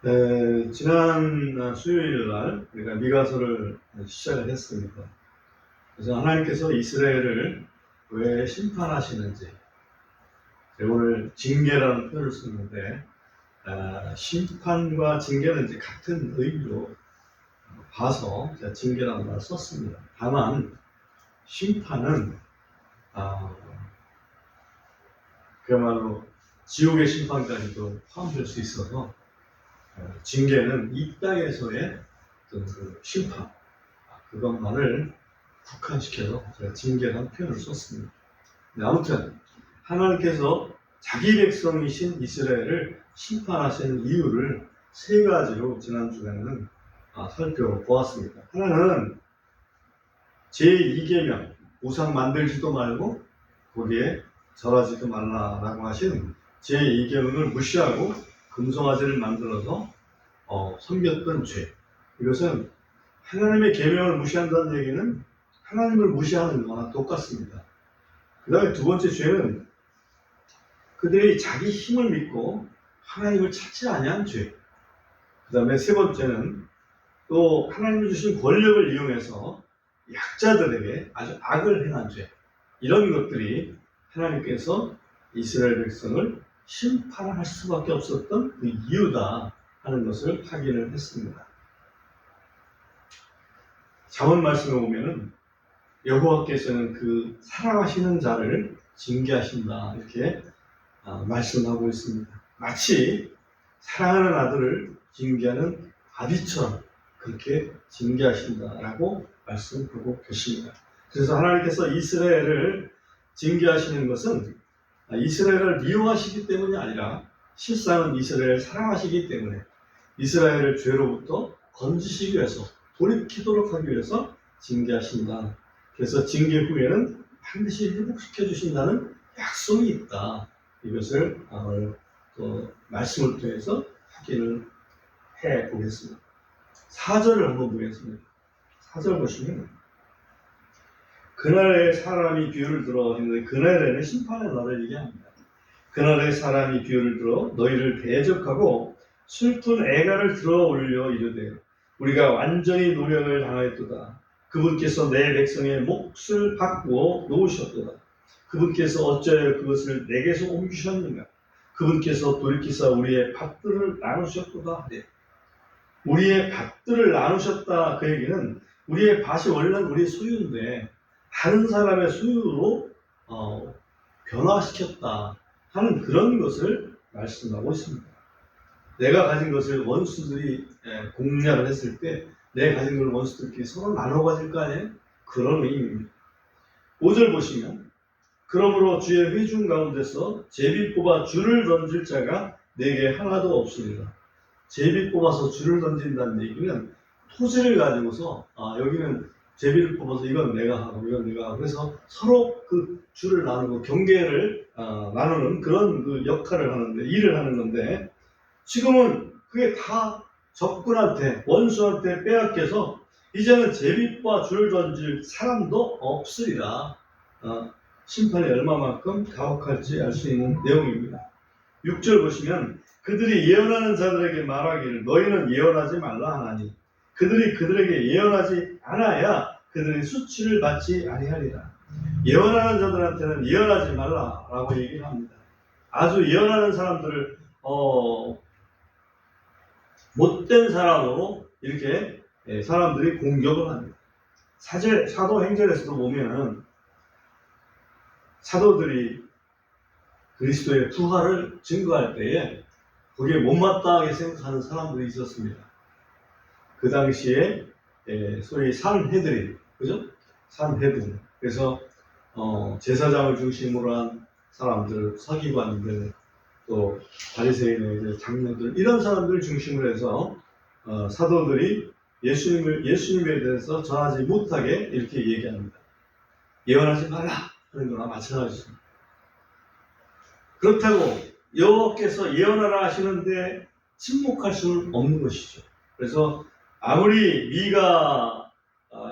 지난 수요일 날 우리가 미가서를 시작을 했습니다. 그래서 하나님께서 이스라엘을 왜 심판하시는지, 오늘 징계라는 표현을 썼는데, 심판과 징계는 이제 같은 의미로 봐서 제가 징계라는 말을 썼습니다. 다만 심판은 그야말로 지옥의 심판까지도 포함될 수 있어서 징계는 이 땅에서의 그 심판, 그것만을 국한시켜서 제가 징계라는 표현을 썼습니다. 아무튼 하나님께서 자기 백성이신 이스라엘을 심판하시는 이유를 세 가지로 지난주에는 살펴보았습니다. 하나는 제2계명, 우상 만들지도 말고 거기에 절하지도 말라라고 하신 제2계명을 무시하고 금송아지를 만들어서 섬겼던 죄. 이것은 하나님의 계명을 무시한다는 얘기는 하나님을 무시하는 거나 똑같습니다. 그 다음에 두 번째 죄는 그들이 자기 힘을 믿고 하나님을 찾지 아니한 죄. 그 다음에 세 번째는 또 하나님이 주신 권력을 이용해서 약자들에게 아주 악을 행한 죄. 이런 것들이 하나님께서 이스라엘 백성을 심판할 수밖에 없었던 그 이유다 하는 것을 확인을 했습니다. 잠언 말씀에 보면은 여호와께서는 그 사랑하시는 자를 징계하신다 이렇게 말씀하고 있습니다. 마치 사랑하는 아들을 징계하는 아비처럼 그렇게 징계하신다라고 말씀하고 계십니다. 그래서 하나님께서 이스라엘을 징계하시는 것은 이스라엘을 미워하시기 때문이 아니라 실상은 이스라엘을 사랑하시기 때문에 이스라엘을 죄로부터 건지시기 위해서 돌이키도록 하기 위해서 징계하신다. 그래서 징계 후에는 반드시 회복시켜 주신다는 약속이 있다. 이것을 오늘 또 말씀을 통해서 확인을 해 보겠습니다. 4절을 한번 보겠습니다. 4절 보시면 그날에 사람이 비유를 들어 했는데 그날에는 심판의 날을 얘기합니다. 그날에 사람이 비유를 들어 너희를 대적하고 슬픈 애가를 들어 올려 이르되 우리가 완전히 노력을 당하였도다. 그분께서 내 백성의 몫을 바꾸어 놓으셨도다. 그분께서 어찌하여 그것을 내게서 옮기셨는가. 그분께서 돌이키사 우리의 밭들을 나누셨도다. 네. 우리의 밭들을 나누셨다. 그 얘기는 우리의 밭이 원래는 우리의 소유인데 다른 사람의 소유로 변화시켰다 하는 그런 것을 말씀하고 있습니다. 내가 가진 것을 원수들이 공략을 했을 때 내가 가진 걸 원수들끼리 서로 나눠 가질 거 아니에요? 그런 의미입니다. 5절 보시면 그러므로 주의 회중 가운데서 제비 뽑아 줄을 던질 자가 내게 하나도 없으리라. 제비 뽑아서 줄을 던진다는 얘기는 토지를 가지고서 여기는 제비를 뽑아서 이건 내가 하고 이건 내가 하고 그래서 서로 그 줄을 나누고 경계를 나누는 그런 그 역할을 하는데 일을 하는 건데 지금은 그게 다 적군한테 원수한테 빼앗겨서 이제는 제비와 줄을 던질 사람도 없으리라. 심판이 얼마만큼 가혹할지 알 수 있는 내용입니다. 6절 보시면 그들이 예언하는 자들에게 말하기를 너희는 예언하지 말라 하나니 그들이 그들에게 예언하지 않아야 그들이 수치를 받지 아니하리라. 예언하는 자들한테는 예언하지 말라라고 얘기를 합니다. 아주 예언하는 사람들을 못된 사람으로 이렇게 사람들이 공격을 합니다. 사도행전에서도 보면 사도들이 그리스도의 부활을 증거할 때에 거기에 못마땅하게 생각하는 사람들이 있었습니다. 그 당시에 소위 산헤드린, 그죠? 산헤드린. 그래서 제사장을 중심으로 한 사람들, 서기관들, 또 바리새인의 장로들 이런 사람들을 중심으로 해서 사도들이 예수님에 대해서 전하지 못하게 이렇게 얘기합니다. 예언하지 말라 하는 거나 마찬가지입니다. 그렇다고 여호와께서 예언하라 하시는데 침묵할 수는 없는 것이죠. 그래서 아무리 미가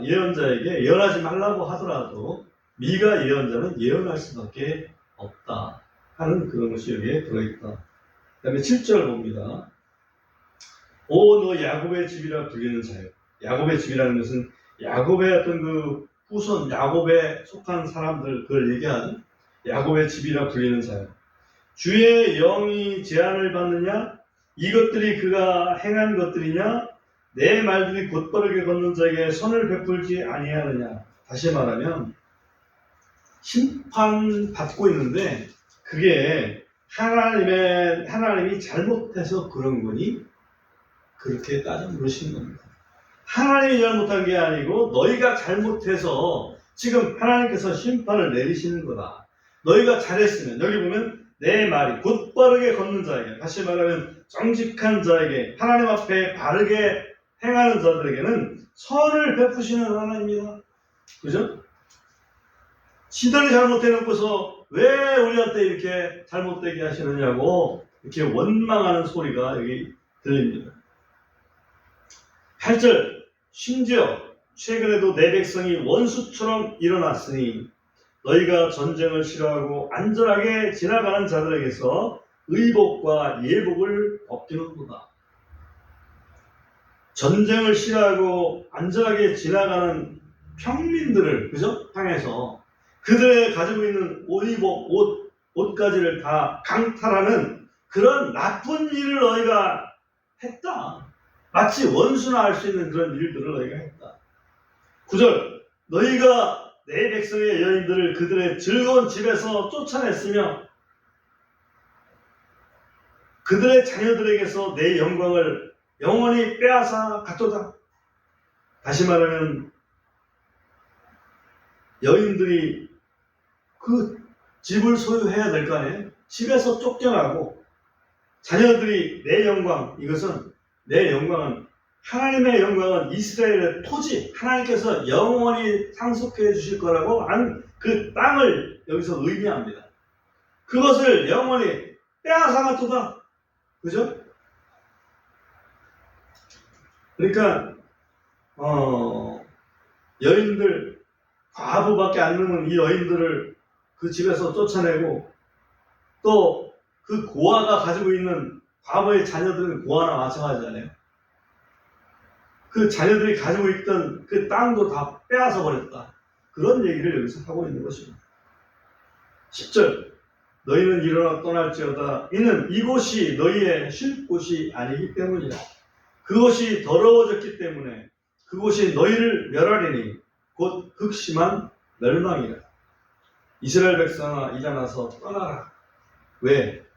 예언자에게 예언하지 말라고 하더라도 미가 예언자는 예언할 수밖에 없다 하는 그런 것이 여기에 들어있다. 그 다음에 7절 봅니다. 오, 너 야곱의 집이라 불리는 자요. 야곱의 집이라는 것은 야곱의 어떤 그 후손, 야곱에 속한 사람들, 그걸 얘기하죠. 야곱의 집이라 불리는 자요. 주의 영이 제한을 받느냐? 이것들이 그가 행한 것들이냐? 내 말들이 곧바르게 걷는 자에게 선을 베풀지 아니하느냐? 다시 말하면 심판받고 있는데 그게 하나님이 잘못해서 그런 거니? 그렇게 따져 물으시는 겁니다. 하나님이 잘못한 게 아니고 너희가 잘못해서 지금 하나님께서 심판을 내리시는 거다. 너희가 잘했으면, 여기 보면 내 말이 곧바르게 걷는 자에게, 다시 말하면 정직한 자에게, 하나님 앞에 바르게 행하는 자들에게는 선을 베푸시는 하나님입니다. 그죠? 지들이 잘못해놓고서 왜 우리한테 이렇게 잘못되게 하시느냐고 이렇게 원망하는 소리가 여기 들립니다. 8절, 심지어 최근에도 내 백성이 원수처럼 일어났으니 너희가 전쟁을 싫어하고 안전하게 지나가는 자들에게서 의복과 예복을 얻기는구나. 전쟁을 싫어하고 안전하게 지나가는 평민들을, 그죠? 향해서 그들의 가지고 있는 의복, 옷가지를 다 강탈하는 그런 나쁜 일을 너희가 했다. 마치 원수나 할 수 있는 그런 일들을 너희가 했다. 9절, 너희가 내 백성의 여인들을 그들의 즐거운 집에서 쫓아냈으며 그들의 자녀들에게서 내 영광을 영원히 빼앗아 갔도다. 다시 말하면 여인들이 그 집을 소유해야 될 거 아니에요? 집에서 쫓겨나고 자녀들이 내 영광, 이것은 내 영광은 하나님의 영광은 이스라엘의 토지, 하나님께서 영원히 상속해 주실 거라고 하는 그 땅을 여기서 의미합니다. 그것을 영원히 빼앗아갔도다. 그죠? 그러니까 여인들, 과부밖에 안 남은 이 여인들을 그 집에서 쫓아내고 또 그 고아가 가지고 있는 과부의 자녀들은 고아나 마찬가지잖아요. 그 자녀들이 가지고 있던 그 땅도 다 빼앗아 버렸다. 그런 얘기를 여기서 하고 있는 것입니다. 10절, 너희는 일어나 떠날지어다. 이는 이곳이 너희의 쉴 곳이 아니기 때문이다. 그곳이 더러워졌기 때문에 그곳이 너희를 멸하리니 곧 극심한 멸망이라. 이스라엘 백성아, 이제 나서 떠나라. 왜?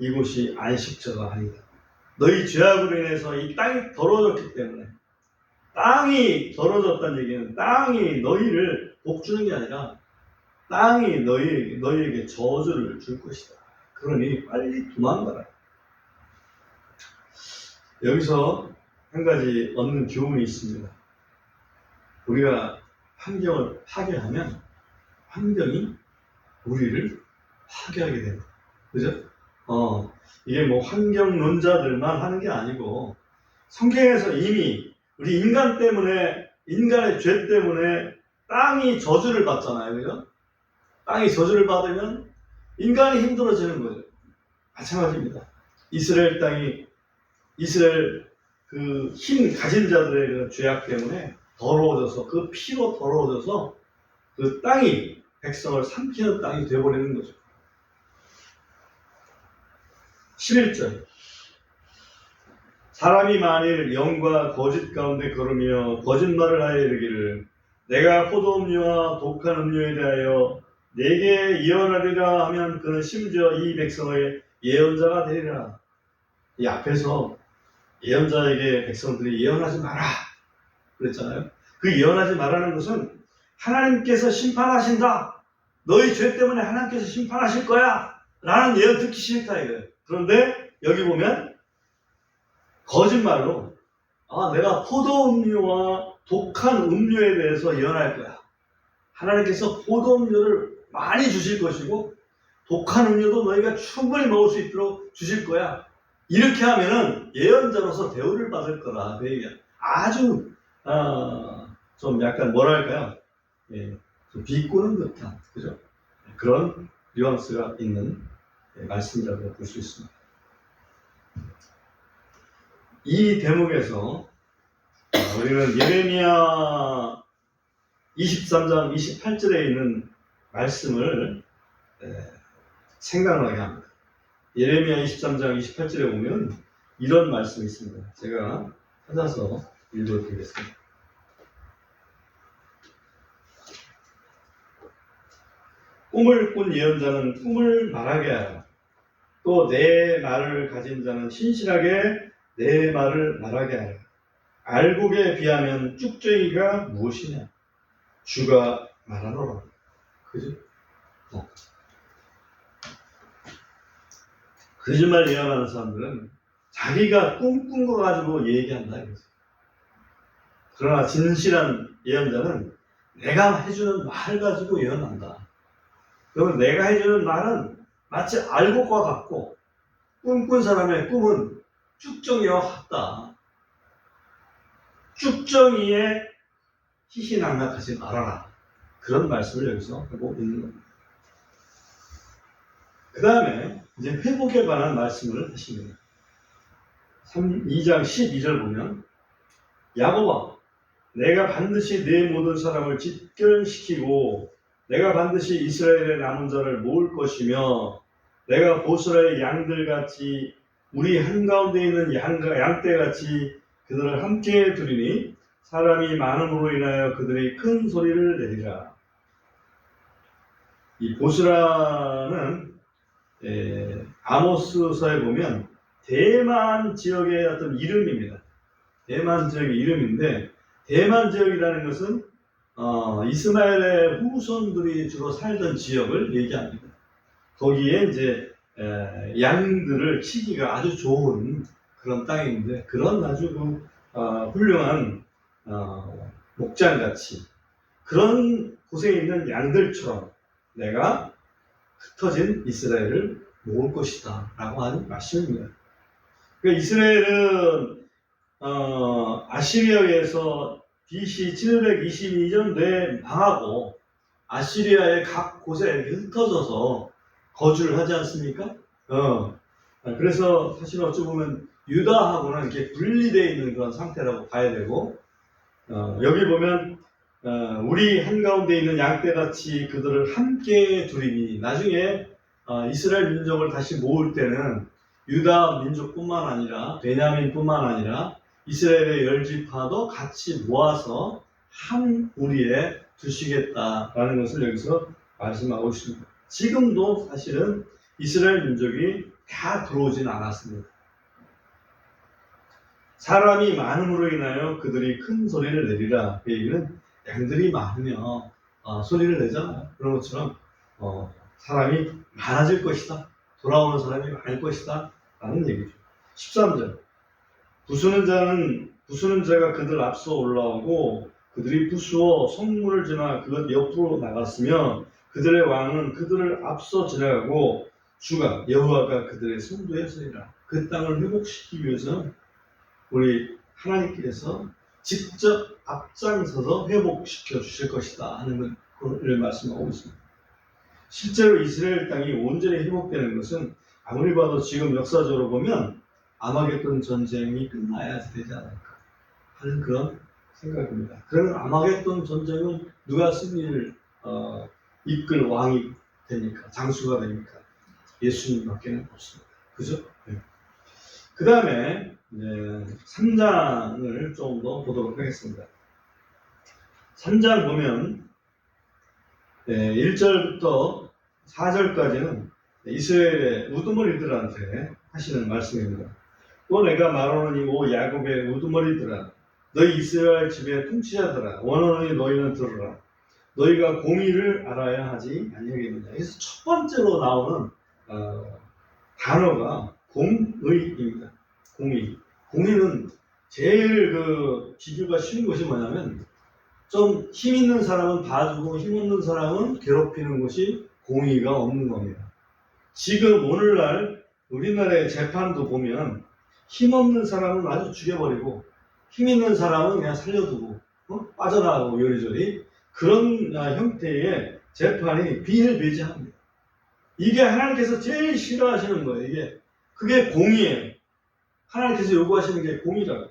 이곳이 안식처가 아니다. 너희 죄악으로 인해서 이 땅이 더러워졌기 때문에. 땅이 더러워졌다는 얘기는 땅이 너희를 복주는 게 아니라 땅이 너희에게 저주를 줄 것이다. 그러니 빨리 도망가라. 여기서 한 가지 얻는 교훈이 있습니다. 우리가 환경을 파괴하면 환경이 우리를 파괴하게 됩니다. 그죠? 이게 뭐 환경론자들만 하는 게 아니고 성경에서 이미 우리 인간 때문에, 인간의 죄 때문에 땅이 저주를 받잖아요. 그죠? 땅이 저주를 받으면 인간이 힘들어지는 거죠. 마찬가지입니다. 이스라엘 땅이, 이스라엘 그 힘 가진 자들의 그 죄악 때문에 더러워져서, 그 피로 더러워져서 그 땅이 백성을 삼키는 땅이 되어버리는 거죠. 11절, 사람이 만일 영과 거짓 가운데 걸으며 거짓말을 하여 이르기를 내가 포도음료와 독한 음료에 대하여 내게 예언하리라 하면 그는 심지어 이 백성의 예언자가 되리라. 이 앞에서 예언자에게 백성들이 예언하지 마라 그랬잖아요. 그 예언하지 말라는 것은 하나님께서 심판하신다. 너희 죄 때문에 하나님께서 심판하실 거야 라는 예언 듣기 싫다 이거예요. 그런데 여기 보면 거짓말로 내가 포도음료와 독한 음료에 대해서 예언할 거야. 하나님께서 포도음료를 많이 주실 것이고 독한 음료도 너희가 충분히 먹을 수 있도록 주실 거야. 이렇게 하면은 예언자로서 대우를 받을 거라. 그 얘기야. 아주 좀 약간 뭐랄까요? 좀 비꼬는 듯한, 그죠? 그런 뉘앙스가 있는 말씀이라고 볼 수 있습니다. 이 대목에서 우리는 예레미야 23장 28절에 있는 말씀을 생각나게 합니다. 예레미야 23장 28절에 보면 이런 말씀이 있습니다. 제가 찾아서 읽어드리겠습니다. 꿈을 꾼 예언자는 꿈을 말하게 하라. 또 내 말을 가진 자는 신실하게 내 말을 말하게 하라. 알곡에 비하면 쭉정이가 무엇이냐? 주가 말하노라. 그죠? 거짓말 예언하는 사람들은 자기가 꿈꾼 거 가지고 얘기한다. 그러나 진실한 예언자는 내가 해주는 말 가지고 예언한다. 그러면 내가 해주는 말은 마치 알곡과 같고 꿈꾼 사람의 꿈은 쭉정이와 같다. 쭉정이에 희희낙낙하지 말아라. 그런 말씀을 여기서 하고 있는 겁니다. 그 다음에 이제 회복에 관한 말씀을 하십니다. 2장 12절 보면 야곱아 내가 반드시 내 모든 사람을 집결시키고 내가 반드시 이스라엘의 남은 자를 모을 것이며 내가 보스라의 양들같이 우리 한가운데 있는 양떼같이 그들을 함께 두리니 사람이 많음으로 인하여 그들이 큰 소리를 내리라. 이 보스라는 아모스서에 보면 대만 지역의 어떤 이름입니다. 대만 지역의 이름인데 대만 지역이라는 것은 이스마엘의 후손들이 주로 살던 지역을 얘기합니다. 거기에 이제 양들을 치기가 아주 좋은 그런 땅인데 그런 아주 훌륭한 목장같이 그런 곳에 있는 양들처럼 내가 흩어진 이스라엘을 모을 것이다 라고 하는 말씀입니다. 그러니까 이스라엘은 아시리아에서 BC 722년도에 망하고 아시리아의 각 곳에 이렇게 흩어져서 거주를 하지 않습니까? 그래서 사실 어찌 보면 유다하고는 이렇게 분리되어 있는 그런 상태라고 봐야 되고 여기 보면 우리 한가운데 있는 양떼같이 그들을 함께 두리니 나중에 이스라엘 민족을 다시 모을 때는 유다 민족뿐만 아니라 베냐민뿐만 아니라 이스라엘의 10지파도 같이 모아서 한 우리에 두시겠다라는 것을 여기서 말씀하고 있습니다. 지금도 사실은 이스라엘 민족이 다 들어오지는 않았습니다. 사람이 많음으로 인하여 그들이 큰 소리를 내리라. 그 얘기는 양들이 많으면 소리를 내잖아요. 그런 것처럼 사람이 많아질 것이다. 돌아오는 사람이 많을 것이다. 라는 얘기죠. 13절 부수는 자가 그들 앞서 올라오고 그들이 부수어 성문을 지나 그것 옆으로 나갔으며 그들의 왕은 그들을 앞서 지나가고 주가 여호와가 그들의 선두에 서리라. 그 땅을 회복시키기 위해서는 우리 하나님께서 직접 앞장서서 회복시켜 주실 것이다 하는 것을 말씀하고 있습니다. 실제로 이스라엘 땅이 온전히 회복되는 것은 아무리 봐도 지금 역사적으로 보면 아마겟돈 전쟁이 끝나야 되지 않을까 하는 그런 생각입니다. 그러면 아마겟돈 전쟁은 누가 승리를 이끌 왕이 됩니까? 장수가 됩니까? 예수님밖에는 없습니다. 그죠? 네. 그 다음에 3장을 좀 더 보도록 하겠습니다. 3장 보면 1절부터 4절까지는 이스라엘의 우두머리들한테 하시는 말씀입니다. 또 내가 말하노니 오 야곱의 우두머리들아 너희 이스라엘 집의 통치자들아 원하노니 너희는 들으라. 너희가 공의를 알아야 하지 아니하겠느냐. 그래서 첫 번째로 나오는 단어가 공의입니다. 공의는 제일 비교가 쉬운 것이 뭐냐면 좀 힘 있는 사람은 봐주고 힘 없는 사람은 괴롭히는 것이 공의가 없는 겁니다. 지금 오늘날 우리나라의 재판도 보면 힘 없는 사람은 아주 죽여버리고 힘 있는 사람은 그냥 살려두고 빠져나가고 요리조리 그런 형태의 재판이 비일비재합니다. 이게 하나님께서 제일 싫어하시는 거예요. 그게 공의예요. 하나님께서 요구하시는 게 공의라고.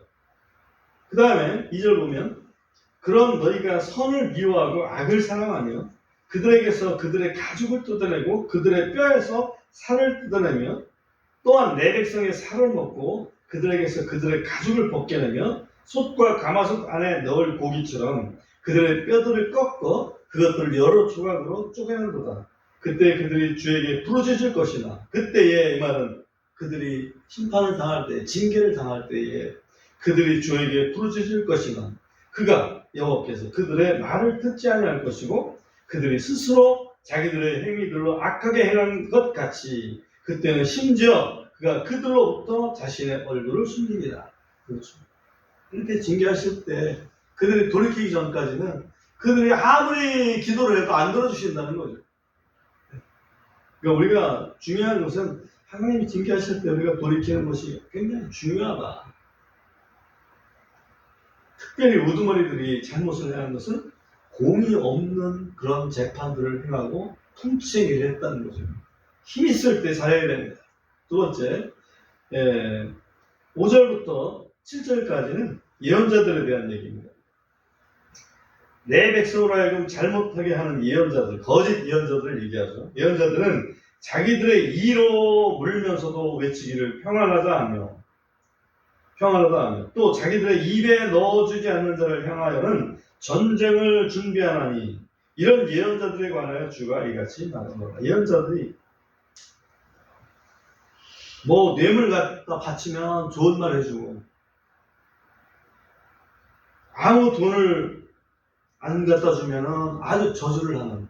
그 다음에 2절 보면 그런 너희가 선을 미워하고 악을 사랑하며 그들에게서 그들의 가죽을 뜯어내고 그들의 뼈에서 살을 뜯어내며 또한 내 백성의 살을 먹고 그들에게서 그들의 가죽을 벗겨내며 솥과 가마솥 안에 넣을 고기처럼 그들의 뼈들을 꺾어 그것들을 여러 조각으로 쪼개는도다. 그때 그들이 주에게 부르짖을 것이나 그때에 이 말은 그들이 심판을 당할 때 징계를 당할 때에 그들이 주에게 부르짖을 것이나 그가 여호와께서 그들의 말을 듣지 아니할 것이고 그들이 스스로 자기들의 행위들로 악하게 행한 것 같이 그때는 심지어 그가 그들로부터 자신의 얼굴을 숨기리라. 그렇죠. 이렇게 징계하실 때 그들이 돌이키기 전까지는 그들이 아무리 기도를 해도 안 들어주신다는 거죠. 그러니까 우리가 중요한 것은 하나님이 징계하실 때 우리가 돌이키는 것이 굉장히 중요하다. 특별히 우두머리들이 잘못을 행한 것은 공이 없는 그런 재판들을 행하고 통치행위를 했다는 거죠. 힘 있을 때 잘해야 됩니다. 두 번째, 5절부터 7절까지는 예언자들에 대한 얘기입니다. 내 백성으로 하여금 잘못하게 하는 예언자들, 거짓 예언자들을 얘기하죠. 예언자들은 자기들의 이로 물면서도 외치기를 평안하다 하며 또 자기들의 입에 넣어주지 않는 자를 향하여는 전쟁을 준비하나니 이런 예언자들에 관하여 주가 이같이 말합니다. 예언자들이 뭐 뇌물 갖다 바치면 좋은 말 해주고 아무 돈을 안 갖다 주면은 아주 저주를 하는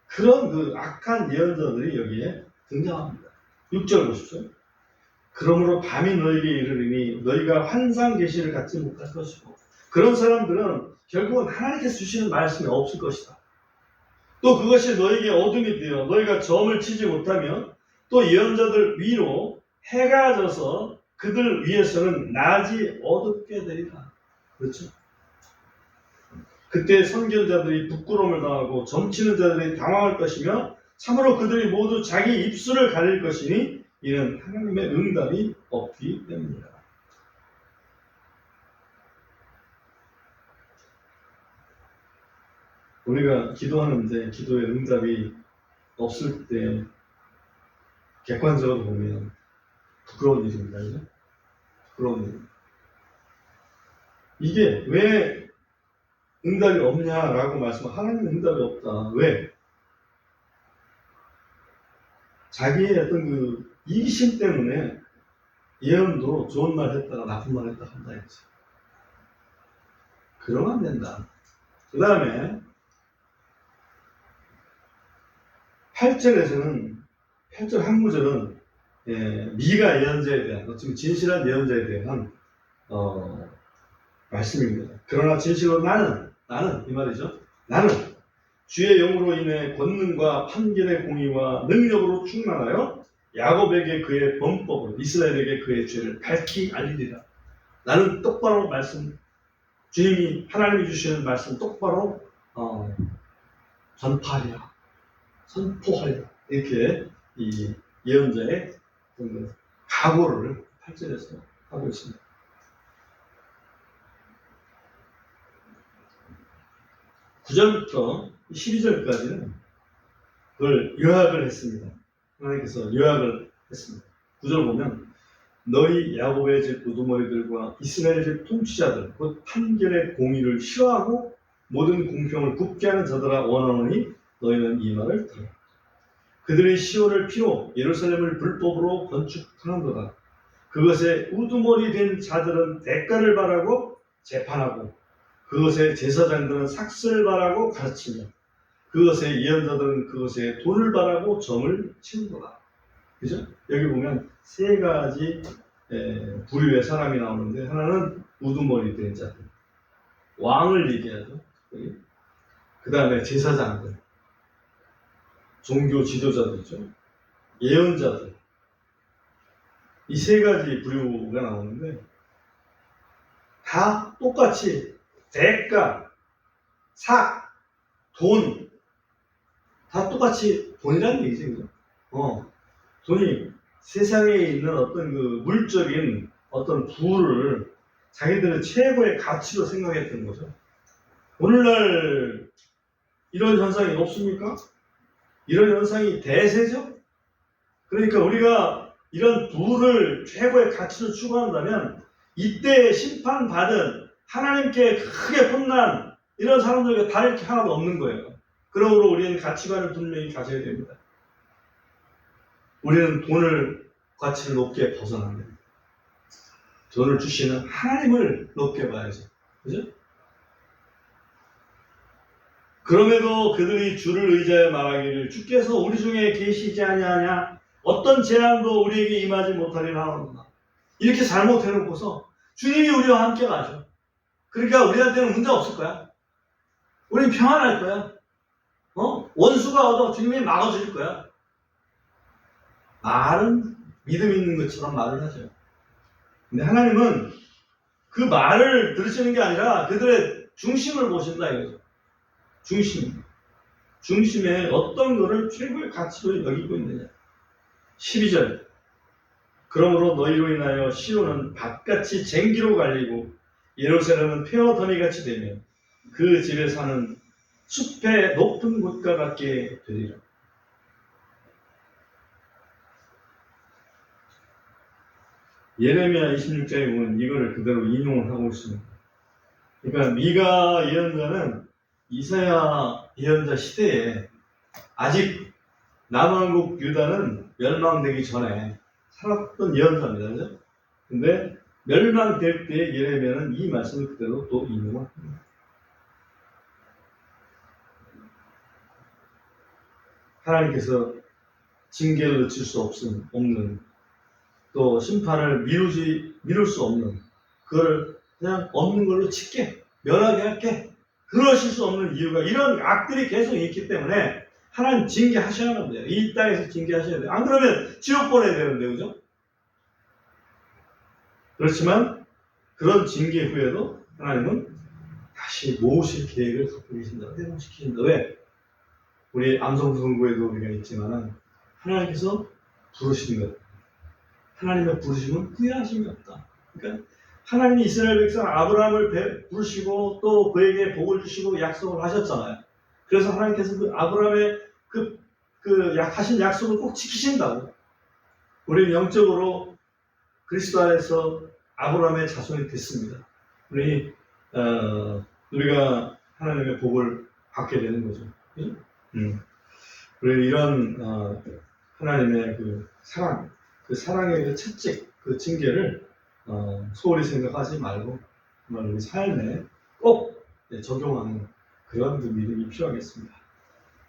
그런 그 악한 예언자들이 여기에 등장합니다. 6절 보십시오. 그러므로 밤이 너에게 이르리니 너희가 환상 계시를 갖지 못할 것이고 그런 사람들은 결국은 하나님께서 주시는 말씀이 없을 것이다. 또 그것이 너에게 어둠이 되어 너희가 점을 치지 못하며 또 예언자들 위로 해가 져서 그들 위에서는 낮이 어둡게 되리라. 그렇죠? 그때 선견자들이 부끄러움을 당하고 점치는 자들이 당황할 것이며 참으로 그들이 모두 자기 입술을 가릴 것이니 이는 하나님의 응답이 없기 때문이다. 우리가 기도하는데 기도의 응답이 없을 때 객관적으로 보면 부끄러운 일입니다. 그죠? 부끄러운 일. 이게 왜 응답이 없냐라고 말씀하면 하나님의 응답이 없다. 왜? 자기의 어떤 그 이기심 때문에 예언도 좋은 말 했다가 나쁜 말 했다가 한다 했지. 그러면 안 된다. 그 다음에 8절에서는 8절 한 구절은 미가 예언자에 대한 지금 진실한 예언자에 대한 말씀입니다. 그러나 진실로 나는 이 말이죠. 나는 주의 영으로 인해 권능과 판결의 공의와 능력으로 충만하여 야곱에게 그의 범법을 이스라엘에게 그의 죄를 밝히 알리리라. 나는 똑바로 주님이 하나님이 주시는 말씀 똑바로 전파하리라. 선포하리라. 이렇게 이 예언자의 각오를 8절에서 하고 있습니다. 9절부터 12절까지는 그걸 요약을 했습니다. 하나님께서 요약을 했습니다. 9절 보면 너희 야곱의 집 우두머리들과 이스라엘 집 통치자들 곧 판결의 공의를 싫어하고 모든 공평을 굽게 하는 자들아 원하노니 너희는 이 말을 들어. 그들의 시온을 피로 예루살렘을 불법으로 건축하는도다. 그것에 우두머리 된 자들은 대가를 바라고 재판하고 그것에 제사장들은 삭슬을 바라고 가르치며 그것에 예언자들은 그것에 돈을 바라고 점을 치는도다. 그죠? 여기 보면 세 가지 부류의 사람이 나오는데 하나는 우두머리 된 자들, 왕을 얘기하죠. 그 다음에 제사장들, 종교 지도자들이죠. 예언자들. 이 세 가지 부류가 나오는데 다 똑같이 대가, 삭, 돈, 다 똑같이 돈이라는 얘기죠. 돈이 세상에 있는 어떤 그 물적인 어떤 부를 자기들의 최고의 가치로 생각했던 거죠. 오늘날 이런 현상이 없습니까? 이런 현상이 대세죠? 그러니까 우리가 이런 부를 최고의 가치로 추구한다면 이때 심판받은 하나님께 크게 혼난 이런 사람들과 다를 게 하나도 없는 거예요. 그러므로 우리는 가치관을 분명히 가져야 됩니다. 우리는 돈을 가치를 높게 벗어나야 됩니다. 돈을 주시는 하나님을 높게 봐야죠. 그죠? 그럼에도 그들이 주를 의지하여 말하기를 주께서 우리 중에 계시지 아니하냐 어떤 재앙도 우리에게 임하지 못하리라 하노라. 이렇게 잘못해놓고서 주님이 우리와 함께 가죠. 그러니까 우리한테는 문제 없을 거야. 우리는 평안할 거야. 원수가 와도 주님이 막아줄 거야. 말은 믿음 있는 것처럼 말을 하죠. 근데 하나님은 그 말을 들으시는 게 아니라 그들의 중심을 보신다 이거죠. 중심에 어떤 것을 최고의 가치로 여기고 있느냐. 12절. 그러므로 너희로 인하여 시온은 밭같이 쟁기로 갈리고 예루살렘은 폐허 더미같이 되며 그 집에 사는 숲의 높은 곳과 같게 되리라. 예레미야 26장에 보면 이거를 그대로 인용을 하고 있습니다. 그러니까 미가 예언자는 이사야 예언자 시대에 아직 남왕국 유다는 멸망되기 전에 살았던 예언자입니다. 그죠? 근데 멸망될 때 예레미야는 이 말씀을 그대로 또 인용을 합니다. 하나님께서 징계를 늦출 수 없는 또 심판을 미룰 수 없는 그걸 그냥 없는 걸로 칠게 면하게 할게 그러실 수 없는 이유가 이런 악들이 계속 있기 때문에 하나님 징계하셔야 합니다. 이 땅에서 징계하셔야 돼요. 안 그러면 지옥 보내야 되는데 그죠? 그렇지만 그런 징계 후에도 하나님은 다시 모으실 계획을 갖고 계신다. 회복시키신다. 왜? 우리 암송선고에도 우리가 있지만은 하나님께서 부르신 것 하나님의 부르심은 후회하심이 없다. 그러니까 하나님이 이스라엘 백성 아브라함을 부르시고 또 그에게 복을 주시고 약속을 하셨잖아요. 그래서 하나님께서 그 아브라함의 하신 약속을 꼭 지키신다고. 우리는 영적으로 그리스도 안에서 아브라함의 자손이 됐습니다. 우리가 하나님의 복을 받게 되는 거죠. 그죠? 우리 이런 하나님의 그 사랑, 그 사랑의 그 채찍, 그 징계를 소홀히 생각하지 말고 정말 우리 삶에 꼭 적용하는 그런 그 믿음이 필요하겠습니다.